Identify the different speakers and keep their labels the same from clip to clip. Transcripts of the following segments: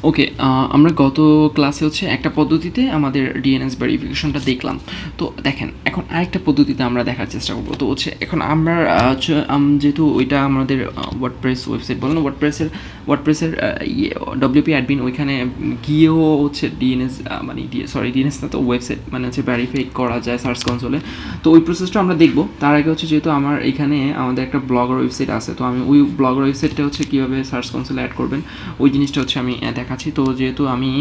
Speaker 1: ওকে, আমরা গত ক্লাসে হচ্ছে একটা পদ্ধতিতে আমাদের ডিএনএস ভেরিফিকেশনটা দেখলাম। তো দেখেন এখন আরেকটা পদ্ধতিতে আমরা দেখার চেষ্টা করবো। তো হচ্ছে এখন আমরা যেহেতু ওইটা আমাদের ওয়ার্ডপ্রেস ওয়েবসাইট বলেন, ওয়ার্ডপ্রেসের ডব্লিউপি অ্যাডমিন ওইখানে গিয়েও হচ্ছে ডিএনএস মানে ডিএনএস না, তো ওয়েবসাইট মানে হচ্ছে ভেরিফাই করা যায় সার্চ কনসোলে। তো ওই প্রসেসটা আমরা দেখবো। তার আগে হচ্ছে যেহেতু আমার এখানে আমাদের একটা ব্লগার ওয়েবসাইট আছে, তো আমি ওই ব্লগার ওয়েবসাইটটা হচ্ছে কীভাবে সার্চ কনসোলে অ্যাড করবেন ওই জিনিসটা হচ্ছে আমি দেখাচ্ছি। তো যেহেতু আমি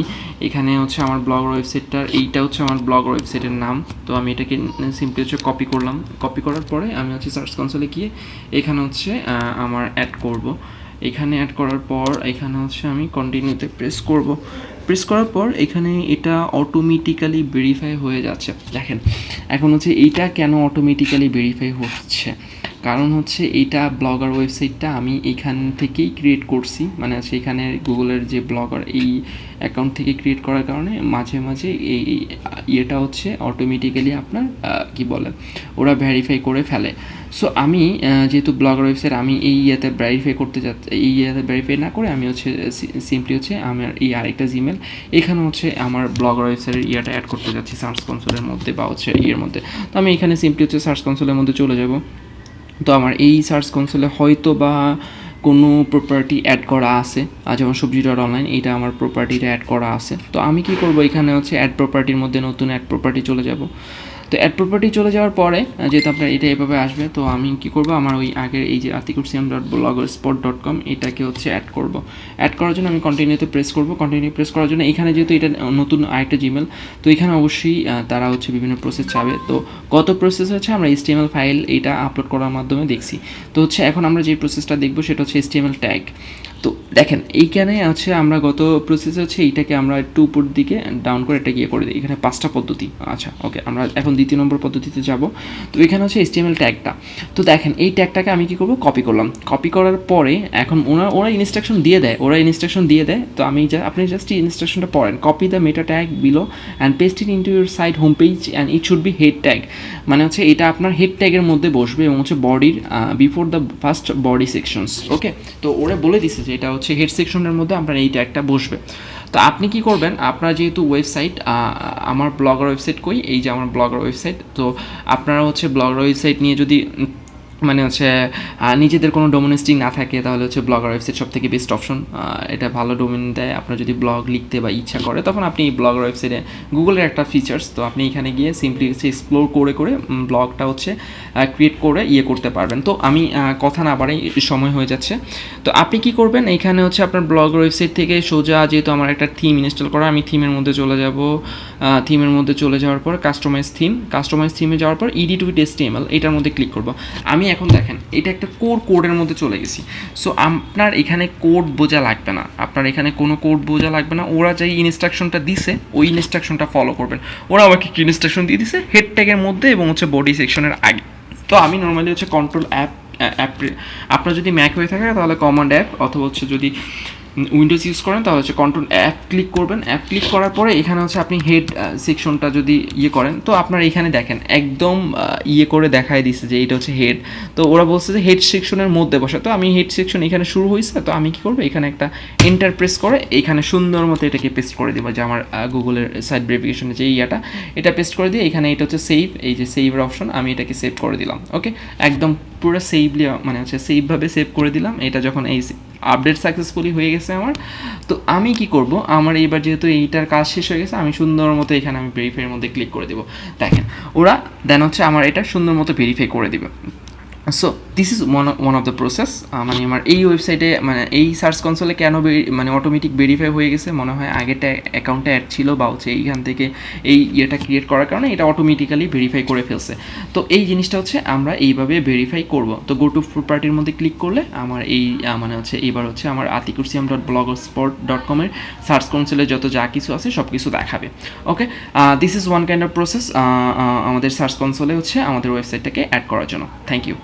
Speaker 1: এখানে হচ্ছে আমার ব্লগার ওয়েবসাইটটার এইটা হচ্ছে আমার ব্লগার ওয়েবসাইটের নাম, তো আমি এটাকে সিম্পলি হচ্ছে কপি করলাম। কপি করার পরে আমি হচ্ছে সার্চ কনসোলে গিয়ে এখানে হচ্ছে আমার অ্যাড করব। এখানে অ্যাড করার পর এখানে হচ্ছে আমি কন্টিনিউতে প্রেস করব। প্রেস করার পর এখানে এটা অটোমেটিক্যালি ভেরিফাই হয়ে যাচ্ছে। দেখেন এখন হচ্ছে এইটা কেন অটোমেটিক্যালি ভেরিফাই হচ্ছে, কারণ হচ্ছে এইটা ব্লগার ওয়েবসাইটটা আমি এইখান থেকেই ক্রিয়েট করছি, মানে হচ্ছে এখানে গুগলের যে ব্লগার এই অ্যাকাউন্ট থেকে ক্রিয়েট করার কারণে মাঝে মাঝে এই ইয়েটা হচ্ছে অটোমেটিক্যালি আপনার কি বলে ওরা ভেরিফাই করে ফেলে। সো আমি যেহেতু ব্লগার ওয়েবসাইট আমি এই ইয়েতে ভেরিফাই করতে যাচ্ছি, এই ইয়েতে ভেরিফাই না করে আমি হচ্ছে সিম্পলি হচ্ছে আমার এই আরেকটা জিমেল এখানে হচ্ছে আমার ব্লগার ওয়েবসাইটের ইয়েটা অ্যাড করতে যাচ্ছি সার্চ কনসোলের মধ্যে বা হচ্ছে ইয়ের মধ্যে। তো আমি এখানে সিম্পলি হচ্ছে সার্চ কনসোলের মধ্যে চলে যাব। তো আমার এই সার্চ কনসোলে হয়তো বা কোনো প্রপার্টি অ্যাড করা আছে, যেমন সবজি.অনলাইন, এইটা আমার প্রপার্টিটা অ্যাড করা আছে। তো আমি কি করব, এখানে হচ্ছে অ্যাড প্রপার্টির মধ্যে নতুন অ্যাড প্রপার্টি চলে যাব। তো অ্যাড প্রপার্টি চলে যাওয়ার পরে যেহেতু আপনার এটা এভাবে আসবে, তো আমি কি করব, আমার ওই আগের এই যে atikursiam.blogspot.com এটাকে হচ্ছে অ্যাড করব। অ্যাড করার জন্য আমি কন্টিনিউতে প্রেস করব। কন্টিনিউ প্রেস করার জন্য এখানে যেহেতু এটা নতুন আরেকটা জিমেল, তো এখানে অবশ্যই তারা হচ্ছে বিভিন্ন প্রসেস চাবে। তো কত প্রসেস হচ্ছে আমরা HTML ফাইল এটা আপলোড করার মাধ্যমে দেখছি। তো হচ্ছে এখন আমরা যে প্রসেসটা দেখব সেটা হচ্ছে HTML ট্যাগ। তো দেখেন এইখানে আছে আমরা গত প্রসেস হচ্ছে এইটাকে আমরা একটু উপর দিকে ডাউন করে এটা গিয়ে করে দিই। এখানে 5টা পদ্ধতি। আচ্ছা ওকে, আমরা এখন 2 নম্বর পদ্ধতিতে যাব। তো এখানে হচ্ছে HTML ট্যাগটা। তো দেখেন এই ট্যাগটাকে আমি কি করব, কপি করলাম। কপি করার পরে এখন ওরা ইনস্ট্রাকশন দিয়ে দেয়। তো আপনি জাস্ট এই ইনস্ট্রাকশনটা পড়েন। Copy the meta tag below and paste it into your site home page and it should be head tag. মানে হচ্ছে এটা আপনার হেড ট্যাগের মধ্যে বসবে এবং হচ্ছে বডির before the first body sections. Okay, তো ওরা বলে দিছে যে এটা হচ্ছে হেড সেকশনের মধ্যে আপনার এই ট্যাগটা বসবে। তো আপনি কি করবেন, আপনার যেহেতু ওয়েবসাইট, আমার ব্লগার ওয়েবসাইট কই, এই যে আমার ব্লগার ওয়েবসাইট, তো আপনারা হচ্ছে ব্লগার ওয়েবসাইট নিয়ে যদি মানে হচ্ছে নিজেদের কোনো ডোমেনিস্টিং না থাকে তাহলে হচ্ছে ব্লগার ওয়েবসাইট সব থেকে বেস্ট অপশন। এটা ভালো ডোমেন দেয়। আপনার যদি ব্লগ লিখতে বা ইচ্ছা করে তখন আপনি এই ব্লগার ওয়েবসাইটে গুগলের একটা ফিচার্স, তো আপনি এখানে গিয়ে সিম্পলি হচ্ছে এক্সপ্লোর করে ব্লগটা হচ্ছে ক্রিয়েট করে করতে পারবেন। তো আমি কথা না বাড়াই, সময় হয়ে যাচ্ছে। তো আপনি কি করবেন, এখানে হচ্ছে আপনার ব্লগার ওয়েবসাইট থেকে সোজা, যেহেতু আমার একটা থিম ইনস্টল করা, আমি থিমের মধ্যে চলে যাব। থিমের মধ্যে চলে যাওয়ার পর কাস্টমাইজ থিমে যাওয়ার পর এডিট উইথ HTML এটার মধ্যে ক্লিক করব। আমি এখন দেখেন এটা একটা কোডের মধ্যে চলে গেছি। সো আপনার এখানে কোড বোঝা লাগবে না, আপনার এখানে কোনো কোড বোঝা লাগবে না। ওরা যে ইনস্ট্রাকশনটা দিছে ওই ইনস্ট্রাকশনটা ফলো করবেন। ওরা আমাকে কি ইনস্ট্রাকশন দিয়ে দিছে, হেড ট্যাগের মধ্যে এবং হচ্ছে বডি সেকশনের আগে। তো আমি নর্মালি হচ্ছে কন্ট্রোল অ্যাপ, আপনার যদি ম্যাক হয়ে থাকে তাহলে কমান্ড অ্যাপ, অথবা হচ্ছে যদি উইন্ডোজ ইউজ করেন তাহলে হচ্ছে কন্ট্রোল অ্যাপ ক্লিক করবেন। অ্যাপ ক্লিক করার পরে এখানে হচ্ছে আপনি হেড সেকশনটা যদি করেন, তো আপনার এখানে দেখেন একদম করে দেখায় দিচ্ছে যে এটা হচ্ছে হেড। তো ওরা বলছে যে হেড সেকশনের মধ্যে বসে। তো আমি হেড সেকশন এখানে শুরু হয়েছে, তো আমি কি করবো, এখানে একটা এন্টার প্রেস করে এখানে সুন্দর মতো এটাকে পেস্ট করে দেবো, যে আমার গুগলের সাইট ভেরিফিকেশনের যে এটা পেস্ট করে দিয়ে এখানে এটা হচ্ছে সেভ, এই যে সেভের অপশন, আমি এটাকে সেভ করে দিলাম। ওকে, একদম পুরো সেভলি মানে হচ্ছে সেভভাবে সেভ করে দিলাম। এটা যখন এই আপডেট সাকসেসফুলি হয়ে গেছে আমার, তো আমি কি করব, আমার এইবার যেহেতু এইটার কাজ শেষ হয়ে গেছে, আমি সুন্দর মতো এখানে আমি ভেরিফাইয়ের মধ্যে ক্লিক করে দেবো। দেখেন ওরা দেন হচ্ছে আমার এটা সুন্দর মতো ভেরিফাই করে দেবে। So this is one of the process. মানে আমার এই ওয়েবসাইটে মানে এই সার্চ কনসোলে কেন মানে অটোমেটিক ভেরিফাই হয়ে গেছে, মনে হয় আগেরটা অ্যাকাউন্টে অ্যাড ছিল বা হচ্ছে এইখান থেকে এই ক্রিয়েট করার কারণে এটা অটোমেটিক্যালি ভেরিফাই করে ফেলছে। তো এই জিনিসটা হচ্ছে আমরা এইভাবে ভেরিফাই করব। তো গো টু প্রপার্টির মধ্যে ক্লিক করলে আমার এই মানে হচ্ছে এইবার হচ্ছে আমার atikursiam.blogspot.com এর সার্চ কনসোলে যত যা কিছু আছে সব কিছু দেখাবে। Okay, this is one kind of process আমাদের সার্চ কনসোলে হচ্ছে আমাদের ওয়েবসাইটটাকে অ্যাড করার জন্য। Thank you.